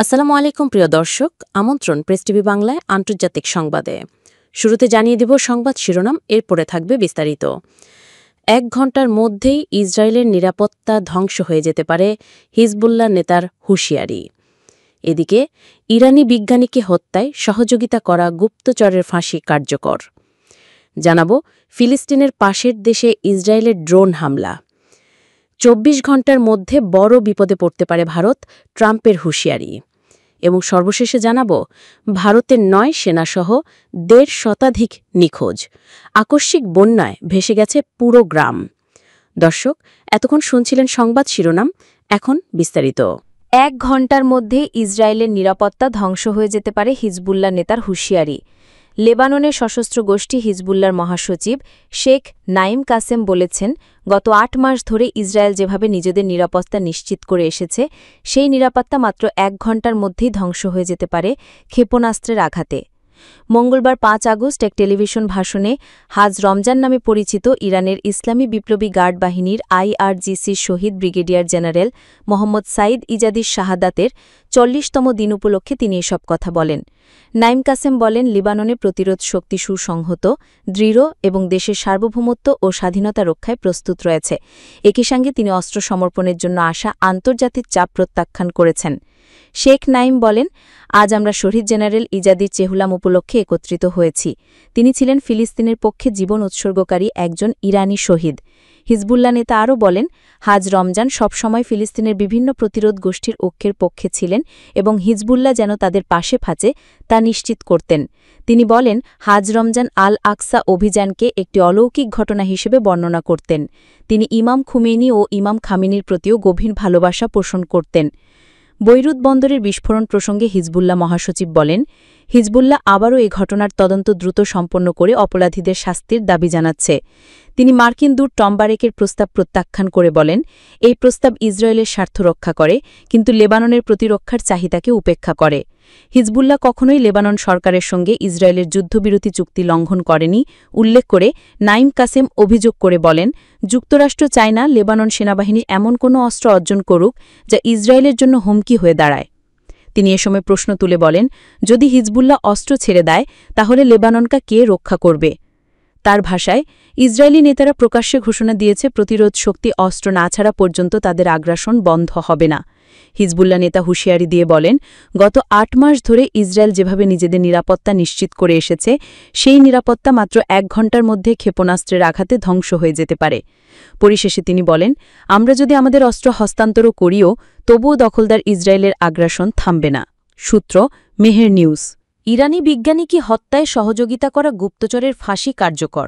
আসসালামু আলাইকুম প্রিয় দর্শক, আমন্ত্রণ প্রেস টিভি বাংলায় আন্তর্জাতিক সংবাদে। শুরুতে জানিয়ে দেব সংবাদ শিরোনাম, এরপরে থাকবে বিস্তারিত। ১ ঘণ্টার মধ্যেই ইসরায়েলের নিরাপত্তা ধ্বংস হয়ে যেতে পারে, হিজবুল্লাহ নেতার হুঁশিয়ারি। এদিকে ইরানি বিজ্ঞানীকে হত্যায় সহযোগিতা করা গুপ্তচরের ফাঁসি কার্যকর। জানাব ফিলিস্তিনের পাশের দেশে ইসরায়েলের ড্রোন হামলা। ২৪ ঘণ্টার মধ্যে বড় বিপদে পড়তে পারে ভারত, ট্রাম্পের হুঁশিয়ারি। এবং সর্বশেষে জানাব ভারতের ৯ সেনাসহ ১.৫ শতাধিক নিখোঁজ। আকস্মিক বন্যায় ভেসে গেছে পুরো গ্রাম। দর্শক, এতক্ষণ শুনছিলেন সংবাদ শিরোনাম, এখন বিস্তারিত। ১ ঘণ্টার মধ্যে ইসরায়েলের নিরাপত্তা ধ্বংস হয়ে যেতে পারে, হিজবুল্লাহ নেতার হুঁশিয়ারি। লেবাননের সশস্ত্র গোষ্ঠী হিজবুল্লাহর মহাসচিব শেখ নাইম কাসেম বলেছেন, গত ৮ মাস ধরে ইসরায়েল যেভাবে নিজেদের নিরাপত্তা নিশ্চিত করে এসেছে, সেই নিরাপত্তা মাত্র ১ ঘণ্টার মধ্যেই ধ্বংস হয়ে যেতে পারে ক্ষেপণাস্ত্রের আঘাতে। মঙ্গলবার ৫ আগস্ট এক টেলিভিশন ভাষণে হাজ রমজান নামে পরিচিত ইরানের ইসলামী বিপ্লবী গার্ড বাহিনীর IRGCর শহীদ ব্রিগেডিয়ার জেনারেল মোহাম্মদ সাইদ ইজাদির শাহাদাতের ৪০তম দিন উপলক্ষে তিনি এসব কথা বলেন। নাইম কাসেম বলেন, লিবাননে প্রতিরোধ শক্তি সুসংহত, দৃঢ় এবং দেশের সার্বভৌমত্ব ও স্বাধীনতা রক্ষায় প্রস্তুত রয়েছে। একই সঙ্গে তিনি অস্ত্র সমর্পণের জন্য আসা আন্তর্জাতিক চাপ প্রত্যাখ্যান করেছেন। শেখ নাইম বলেন, আজ আমরা শহীদ জেনারেল ইজাদির চেহুলাম উপলক্ষে একত্রিত হয়েছি। তিনি ছিলেন ফিলিস্তিনের পক্ষে জীবন উৎসর্গকারী একজন ইরানি শহীদ। হিজবুল্লাহ নেতা আরও বলেন, হাজ রমজান সবসময় ফিলিস্তিনের বিভিন্ন প্রতিরোধ গোষ্ঠীর ঐক্যের পক্ষে ছিলেন এবং হিজবুল্লাহ যেন তাদের পাশে ফাঁচে তা নিশ্চিত করতেন। তিনি বলেন, হাজ রমজান আল আকসা অভিযানকে একটি অলৌকিক ঘটনা হিসেবে বর্ণনা করতেন। তিনি ইমাম খুমেনি ও ইমাম খামেনির প্রতিও গভীর ভালোবাসা পোষণ করতেন। বৈরুত বন্দরের বিস্ফোরণ প্রসঙ্গে হিজবুল্লাহ মহাসচিব বলেন, হিজবুল্লাহ আবারও এ ঘটনার তদন্ত দ্রুত সম্পন্ন করে অপরাধীদের শাস্তির দাবি জানাচ্ছে। তিনি মার্কিন দূত টম বারেকের প্রস্তাব প্রত্যাখ্যান করে বলেন, এই প্রস্তাব ইসরায়েলের স্বার্থ রক্ষা করে, কিন্তু লেবাননের প্রতিরক্ষার চাহিদাকে উপেক্ষা করে। হিজবুল্লাহ কখনোই লেবানন সরকারের সঙ্গে ইসরায়েলের যুদ্ধবিরতি চুক্তি লঙ্ঘন করেনি উল্লেখ করে নাইম কাসেম অভিযোগ করে বলেন, যুক্তরাষ্ট্র চায় না লেবানন সেনাবাহিনী এমন কোনো অস্ত্র অর্জন করুক যা ইসরায়েলের জন্য হুমকি হয়ে দাঁড়ায়। তিনি এ সময় প্রশ্ন তুলে বলেন, যদি হিজবুল্লাহ অস্ত্র ছেড়ে দেয় তাহলে লেবাননকে কে রক্ষা করবে? তার ভাষায়, ইসরায়েলি নেতারা প্রকাশ্যে ঘোষণা দিয়েছে প্রতিরোধ শক্তি অস্ত্র না ছাড়া পর্যন্ত তাদের আগ্রাসন বন্ধ হবে না। হিজবুল্লাহ নেতা হুঁশিয়ারি দিয়ে বলেন, গত ৮ মাস ধরে ইসরায়েল যেভাবে নিজেদের নিরাপত্তা নিশ্চিত করে এসেছে, সেই নিরাপত্তা মাত্র ১ ঘণ্টার মধ্যে ক্ষেপণাস্ত্রের আঘাতে ধ্বংস হয়ে যেতে পারে। পরিশেষে তিনি বলেন, আমরা যদি আমাদের অস্ত্র হস্তান্তরও করিও, তবুও দখলদার ইসরায়েলের আগ্রাসন থামবে না। সূত্র মেহের নিউজ। ইরানি বিজ্ঞানীকে হত্যায় সহযোগিতা করা গুপ্তচরের ফাঁসি কার্যকর।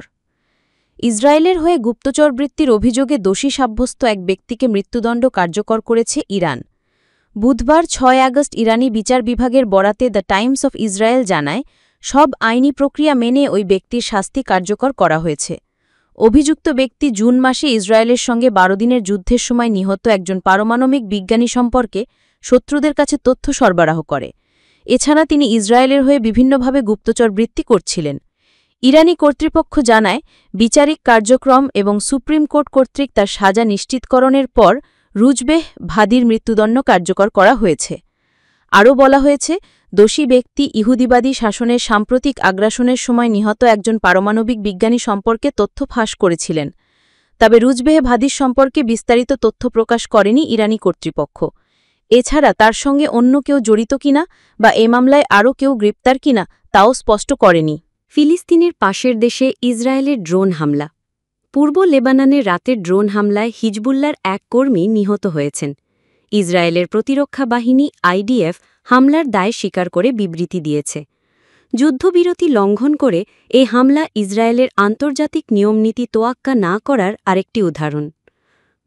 ইসরায়েলের হয়ে গুপ্তচর বৃত্তির অভিযোগে দোষী সাব্যস্ত এক ব্যক্তিকে মৃত্যুদণ্ড কার্যকর করেছে ইরান। বুধবার ৬ আগস্ট ইরানি বিচার বিভাগের বরাতে দ্য টাইমস অফ ইসরায়েল জানায়, সব আইনি প্রক্রিয়া মেনে ওই ব্যক্তির শাস্তি কার্যকর করা হয়েছে। অভিযুক্ত ব্যক্তি জুন মাসে ইসরায়েলের সঙ্গে ১২ দিনের যুদ্ধের সময় নিহত একজন পারমাণবিক বিজ্ঞানী সম্পর্কে শত্রুদের কাছে তথ্য সরবরাহ করে। এছাড়া তিনি ইসরায়েলের হয়ে বিভিন্নভাবে গুপ্তচর বৃত্তি করছিলেন। ইরানি কর্তৃপক্ষ জানায়, বিচারিক কার্যক্রম এবং সুপ্রিম কোর্ট কর্তৃক তার সাজা নিশ্চিতকরণের পর রুজবেহ ভাদির মৃত্যুদণ্ড কার্যকর করা হয়েছে। আরও বলা হয়েছে, দোষী ব্যক্তি ইহুদিবাদী শাসনের সাম্প্রতিক আগ্রাসনের সময় নিহত একজন পারমাণবিক বিজ্ঞানী সম্পর্কে তথ্য ফাঁস করেছিলেন। তবে রুজবেহ ভাদির সম্পর্কে বিস্তারিত তথ্য প্রকাশ করেনি ইরানি কর্তৃপক্ষ। এছাড়া তার সঙ্গে অন্য কেউ জড়িত কিনা বা এ মামলায় আরও কেউ গ্রেপ্তার কিনা তাও স্পষ্ট করেনি। ফিলিস্তিনের পাশের দেশে ইসরায়েলের ড্রোন হামলা। পূর্ব লেবাননের রাতের ড্রোন হামলায় হিজবুল্লাহর এক কর্মী নিহত হয়েছেন। ইসরায়েলের প্রতিরক্ষা বাহিনী IDF হামলার দায় স্বীকার করে বিবৃতি দিয়েছে। যুদ্ধবিরতি লঙ্ঘন করে এই হামলা ইসরায়েলের আন্তর্জাতিক নিয়মনীতি তোয়াক্কা না করার আরেকটি উদাহরণ।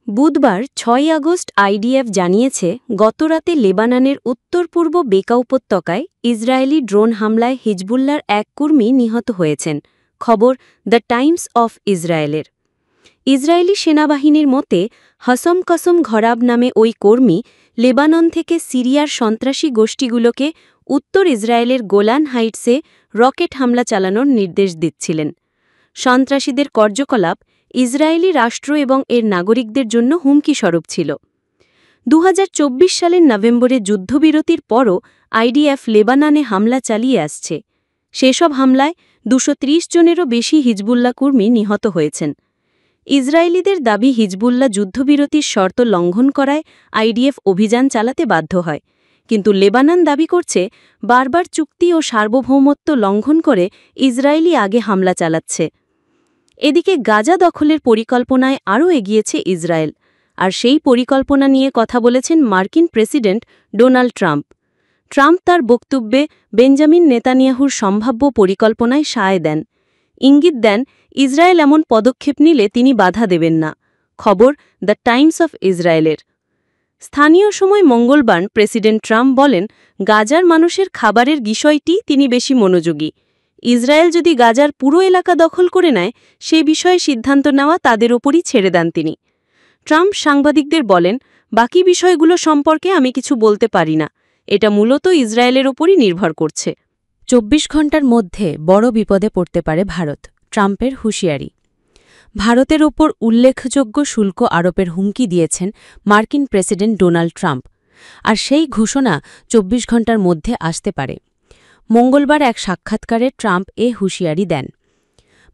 বুধবার ৬ আগস্ট IDF জানিয়েছে, গতরাতে লেবাননের উত্তর-পূর্ব বেকা উপত্যকায় ইসরায়েলি ড্রোন হামলায় হিজবুল্লাহর এক কর্মী নিহত হয়েছেন। খবর দ্য টাইমস অফ ইসরায়েলের। ইসরায়েলি সেনাবাহিনীর মতে, হাসম কসম ঘরাব নামে ওই কর্মী লেবানন থেকে সিরিয়ার সন্ত্রাসী গোষ্ঠীগুলোকে উত্তর ইসরায়েলের গোলান হাইটসে রকেট হামলা চালানোর নির্দেশ দিচ্ছিলেন। সন্ত্রাসীদের কার্যকলাপ ইসরায়েলি রাষ্ট্র এবং এর নাগরিকদের জন্য হুমকি স্বরূপ ছিল। 2024 সালের নভেম্বরে যুদ্ধবিরতির পরও আইডিএফ লেবাননে হামলা চালিয়ে আসছে। সেসব হামলায় 230 জনেরও বেশি হিজবুল্লাহ কর্মী নিহত হয়েছেন। ইসরায়েলিদের দাবি হিজবুল্লাহ যুদ্ধবিরতির শর্ত লঙ্ঘন করায় আইডিএফ অভিযান চালাতে বাধ্য হয়, কিন্তু লেবানন দাবি করছে বারবার চুক্তি ও সার্বভৌমত্ব লঙ্ঘন করে ইসরায়েলি আগে হামলা চালাচ্ছে। এদিকে গাজা দখলের পরিকল্পনায় আরও এগিয়েছে ইসরায়েল, আর সেই পরিকল্পনা নিয়ে কথা বলেছেন মার্কিন প্রেসিডেন্ট ডোনাল্ড ট্রাম্প। ট্রাম্প তার বক্তব্যে বেঞ্জামিন নেতানিয়াহুর সম্ভাব্য পরিকল্পনায় সায় দেন, ইঙ্গিত দেন ইসরায়েল এমন পদক্ষেপ নিলে তিনি বাধা দেবেন না। খবর দ্য টাইমস অফ ইসরায়েলের। স্থানীয় সময় মঙ্গলবার প্রেসিডেন্ট ট্রাম্প বলেন, গাজার মানুষের খাবারের বিষয়টি তিনি বেশি মনোযোগী। ইসরায়েল যদি গাজার পুরো এলাকা দখল করে নেয়, সে বিষয়ে সিদ্ধান্ত নেওয়া তাদের ওপরই ছেড়ে দেন তিনি। ট্রাম্প সাংবাদিকদের বলেন, বাকি বিষয়গুলো সম্পর্কে আমি কিছু বলতে পারি না, এটা মূলত ইসরায়েলের ওপরই নির্ভর করছে। 24 ঘণ্টার মধ্যে বড় বিপদে পড়তে পারে ভারত, ট্রাম্পের হুঁশিয়ারি। ভারতের ওপর উল্লেখযোগ্য শুল্ক আরোপের হুমকি দিয়েছেন মার্কিন প্রেসিডেন্ট ডোনাল্ড ট্রাম্প, আর সেই ঘোষণা 24 ঘণ্টার মধ্যে আসতে পারে। মঙ্গলবার এক সাক্ষাৎকারে ট্রাম্প এ হুঁশিয়ারি দেন।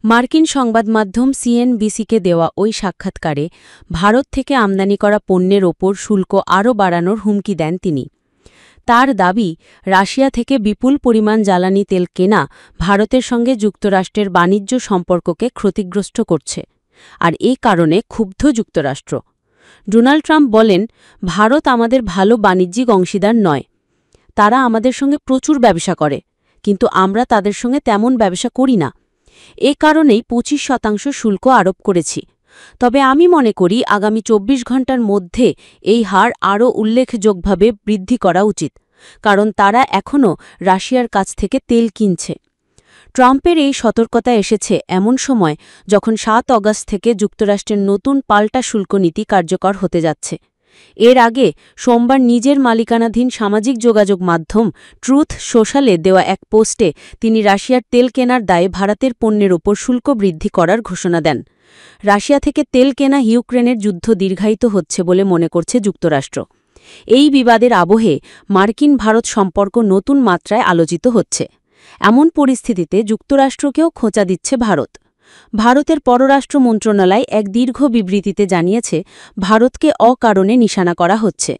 মার্কিন সংবাদমাধ্যম সিএনবিসিকে দেওয়া ওই সাক্ষাৎকারে ভারত থেকে আমদানি করা পণ্যের ওপর শুল্ক আরও বাড়ানোর হুমকি দেন তিনি। তার দাবি, রাশিয়া থেকে বিপুল পরিমাণ জ্বালানি তেল কেনা ভারতের সঙ্গে যুক্তরাষ্ট্রের বাণিজ্য সম্পর্ককে ক্ষতিগ্রস্ত করছে, আর এই কারণে ক্ষুব্ধ যুক্তরাষ্ট্র। ডোনাল্ড ট্রাম্প বলেন, ভারত আমাদের ভালো বাণিজ্যিক অংশীদার নয়। তারা আমাদের সঙ্গে প্রচুর ব্যবসা করে, কিন্তু আমরা তাদের সঙ্গে তেমন ব্যবসা করি না। এ কারণেই 25% শুল্ক আরোপ করেছি। তবে আমি মনে করি আগামী 24 ঘণ্টার মধ্যে এই হার আরও উল্লেখযোগ্যভাবে বৃদ্ধি করা উচিত, কারণ তারা এখনও রাশিয়ার কাছ থেকে তেল কিনছে। ট্রাম্পের এই সতর্কতা এসেছে এমন সময় যখন 7 অগাস্ট থেকে যুক্তরাষ্ট্রের নতুন পাল্টা শুল্ক নীতি কার্যকর হতে যাচ্ছে। এর আগে সোমবার নিজের মালিকানাধীন সামাজিক যোগাযোগ মাধ্যম ট্রুথ সোশ্যালে দেওয়া এক পোস্টে তিনি রাশিয়ার তেল কেনার দায়ে ভারতের পণ্যের ওপর শুল্ক বৃদ্ধি করার ঘোষণা দেন। রাশিয়া থেকে তেল কেনা ইউক্রেনের যুদ্ধ দীর্ঘায়িত হচ্ছে বলে মনে করছে যুক্তরাষ্ট্র। এই বিবাদের আবহে মার্কিন ভারত সম্পর্ক নতুন মাত্রায় আলোচিত হচ্ছে। এমন পরিস্থিতিতে যুক্তরাষ্ট্রকেও খোঁচা দিচ্ছে ভারত। ভারতের পররাষ্ট্র মন্ত্রণালয় এক দীর্ঘ বিবৃতিতে জানিয়েছে, ভারতকে অকারণে নিশানা করা হচ্ছে।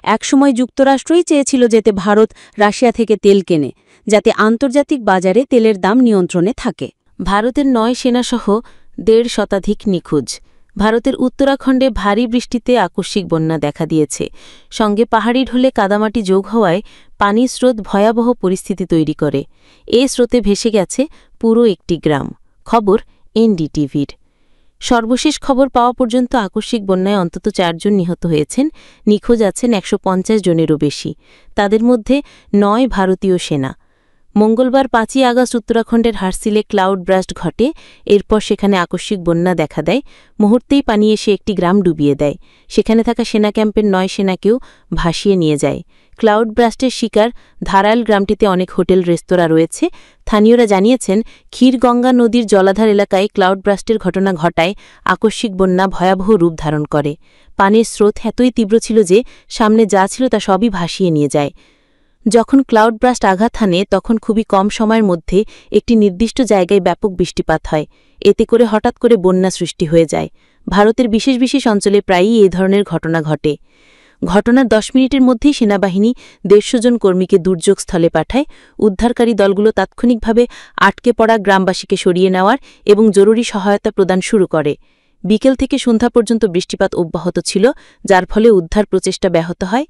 একসময় যুক্তরাষ্ট্রই চেয়েছিল যাতে ভারত রাশিয়া থেকে তেল কেনে, যাতে আন্তর্জাতিক বাজারে তেলের দাম নিয়ন্ত্রণে থাকে। ভারতের 9 সেনাসহ 1.5 শতাধিক নিখোঁজ। ভারতের উত্তরাখণ্ডে ভারী বৃষ্টিতে আকস্মিক বন্যা দেখা দিয়েছে, সঙ্গে পাহাড়ি ঢলে কাদামাটি যোগ হওয়ায় পানির স্রোত ভয়াবহ পরিস্থিতি তৈরি করে। এই স্রোতে ভেসে গেছে পুরো একটি গ্রাম। খবর এনডিটিভির। সর্বশেষ খবর পাওয়া পর্যন্ত আকস্মিক বন্যায় অন্তত 4 জন নিহত হয়েছেন, নিখোঁজ আছেন 150 জনেরও বেশি। তাদের মধ্যে 9 ভারতীয় সেনা। মঙ্গলবার 5 আগস্ট উত্তরাখণ্ডের হারসিলে ক্লাউড ব্রাস্ট ঘটে। এরপর সেখানে আকস্মিক বন্যা দেখা দেয়। মুহূর্তেই পানি এসে একটি গ্রাম ডুবিয়ে দেয়। সেখানে থাকা সেনা ক্যাম্পের 9 সেনাকেও ভাসিয়ে নিয়ে যায়। ক্লাউড ব্রাস্টের শিকার ধারাইল গ্রামটিতে অনেক হোটেল রেস্তোরাঁ রয়েছে। স্থানীয়রা জানিয়েছেন, ক্ষীরগঙ্গা নদীর জলাধার এলাকায় ক্লাউড ব্রাস্টের ঘটনা ঘটায় আকস্মিক বন্যা ভয়াবহ রূপ ধারণ করে। পানির স্রোত এতই তীব্র ছিল যে সামনে যা ছিল তা সবই ভাসিয়ে নিয়ে যায়। যখন ক্লাউড ব্রাস্ট আঘাত হানে তখন খুবই কম সময়ের মধ্যে একটি নির্দিষ্ট জায়গায় ব্যাপক বৃষ্টিপাত হয়। এতে করে হঠাৎ করে বন্যা সৃষ্টি হয়ে যায়। ভারতের বিশেষ বিশেষ অঞ্চলে প্রায়ই এই ধরনের ঘটনা ঘটে। ঘটনার 10 মিনিটের মধ্যেই সেনাবাহিনী 150 জন কর্মীকে দুর্যোগ স্থলে পাঠায়। উদ্ধারকারী দলগুলো তাৎক্ষণিকভাবে আটকে পড়া গ্রামবাসীকে সরিয়ে নেওয়ার এবং জরুরি সহায়তা প্রদান শুরু করে। বিকেল থেকে সন্ধ্যা পর্যন্ত বৃষ্টিপাত অব্যাহত ছিল, যার ফলে উদ্ধার প্রচেষ্টা ব্যাহত হয়।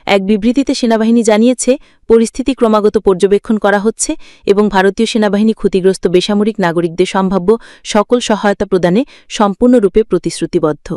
এক বিবৃতিতে সেনাবাহিনী জানিয়েছে, পরিস্থিতি ক্রমাগত পর্যবেক্ষণ করা হচ্ছে এবং ভারতীয় সেনাবাহিনী ক্ষতিগ্রস্ত বেসামরিক নাগরিকদের সম্ভাব্য সকল সহায়তা প্রদানে সম্পূর্ণরূপে প্রতিশ্রুতিবদ্ধ।